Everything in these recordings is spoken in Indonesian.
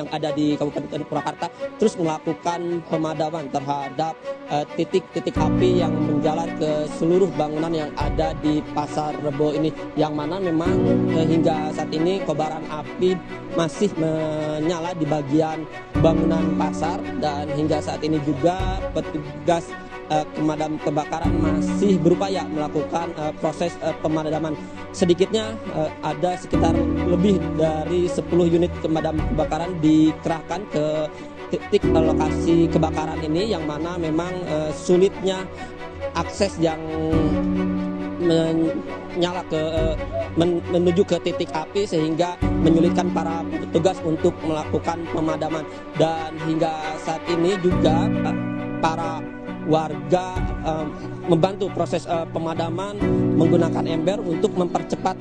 yang ada di Kabupaten Purwakarta terus melakukan pemadaman terhadap titik-titik api yang menjalar ke seluruh bangunan yang ada di Pasar Rebo ini, yang mana memang hingga saat ini kobaran api masih menyala di bagian bangunan pasar, dan hingga saat ini juga petugas pemadam kebakaran masih berupaya melakukan proses pemadaman. Sedikitnya ada sekitar lebih dari 10 unit pemadam kebakaran dikerahkan ke titik lokasi kebakaran ini, yang mana memang sulitnya akses yang menuju ke titik api sehingga menyulitkan para petugas untuk melakukan pemadaman. Dan hingga saat ini juga para warga membantu proses pemadaman menggunakan ember untuk mempercepat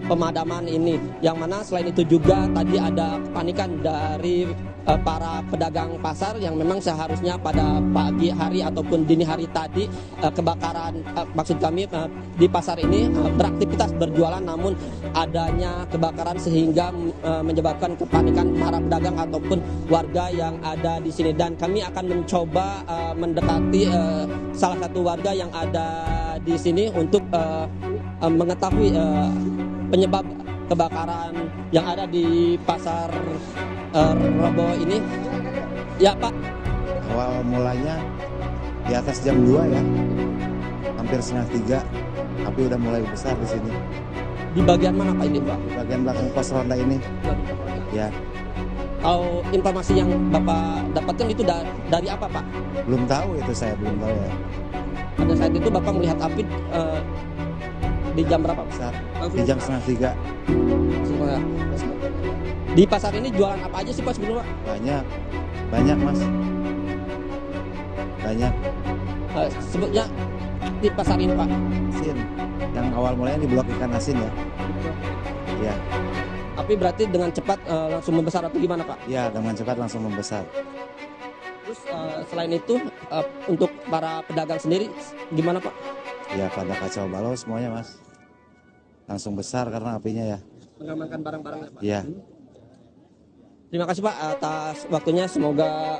pemadaman ini, yang mana selain itu juga tadi ada kepanikan dari para pedagang pasar yang memang seharusnya pada pagi hari ataupun dini hari tadi kebakaran, maksud kami di pasar ini beraktivitas berjualan, namun adanya kebakaran sehingga menyebabkan kepanikan para pedagang ataupun warga yang ada di sini. Dan kami akan mencoba mendekati salah satu warga yang ada di sini untuk mengetahui penyebab kebakaran yang ada di Pasar Rebo ini. Ya Pak. Awal mulanya di atas jam 2 ya, hampir setengah 3, api udah mulai besar di sini. Di bagian mana Pak ini Pak? Di bagian belakang pos ronda ini. Ya. Kalau informasi yang Bapak dapatkan itu dari apa Pak? Belum tahu itu, saya belum tahu ya. Pada saat itu Bapak melihat api di jam berapa? Besar. Di jam setengah 3. Di pasar ini jualan apa aja sih Pak sebelumnya? Banyak Mas. Banyak. Sebutnya di pasar ini Pak. Asin. Yang awal mulanya di blok ikan asin ya. Ya. Api berarti dengan cepat langsung membesar atau gimana Pak? Ya, dengan cepat langsung membesar. Terus selain itu untuk para pedagang sendiri gimana Pak? Ya, pada kacau balau semuanya Mas. Langsung besar karena apinya ya. Mengamankan barang-barangnya Pak. Iya. Terima kasih Pak atas waktunya. Semoga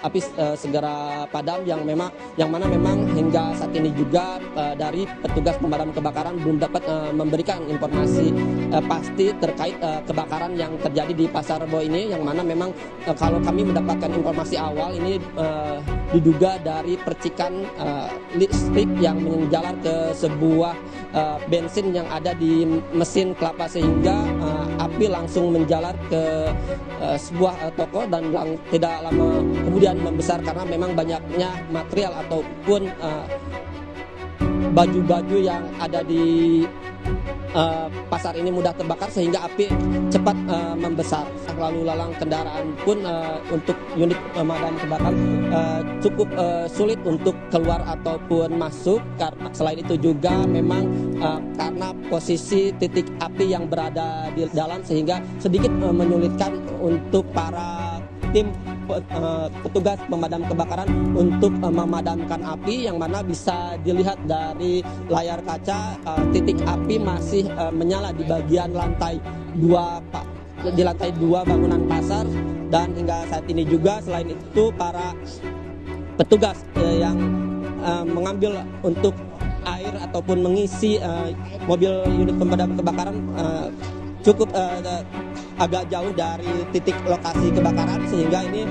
api segera padam, yang mana memang hingga saat ini juga dari petugas pemadam kebakaran belum dapat memberikan informasi pasti terkait kebakaran yang terjadi di Pasar Rebo ini, yang mana memang kalau kami mendapatkan informasi awal ini diduga dari percikan listrik yang menjalar ke sebuah bensin yang ada di mesin kelapa, sehingga api langsung menjalar ke sebuah toko dan tidak lama kemudian membesar karena memang banyaknya material ataupun baju-baju yang ada di pasar ini mudah terbakar sehingga api cepat membesar. Lalu lalang kendaraan pun untuk unit pemadam kebakaran cukup sulit untuk keluar ataupun masuk, karena selain itu juga memang karena posisi titik api yang berada di dalam sehingga sedikit menyulitkan untuk para tim petugas pemadam kebakaran untuk memadamkan api, yang mana bisa dilihat dari layar kaca titik api masih menyala di bagian lantai 2 Pak, di lantai 2 bangunan pasar. Dan hingga saat ini juga selain itu para petugas yang mengambil untuk air ataupun mengisi mobil unit pemadam kebakaran cukup agak jauh dari titik lokasi kebakaran, sehingga ini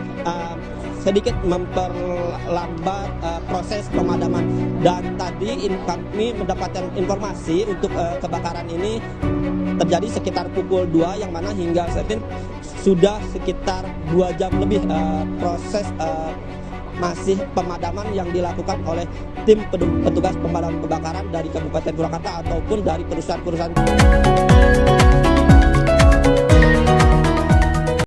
sedikit memperlambat proses pemadaman. Dan tadi kami mendapatkan informasi untuk kebakaran ini terjadi sekitar pukul 2, yang mana hingga saat ini sudah sekitar 2 jam lebih proses masih pemadaman yang dilakukan oleh tim petugas pemadam kebakaran dari Kabupaten Purwakarta ataupun dari perusahaan-perusahaan.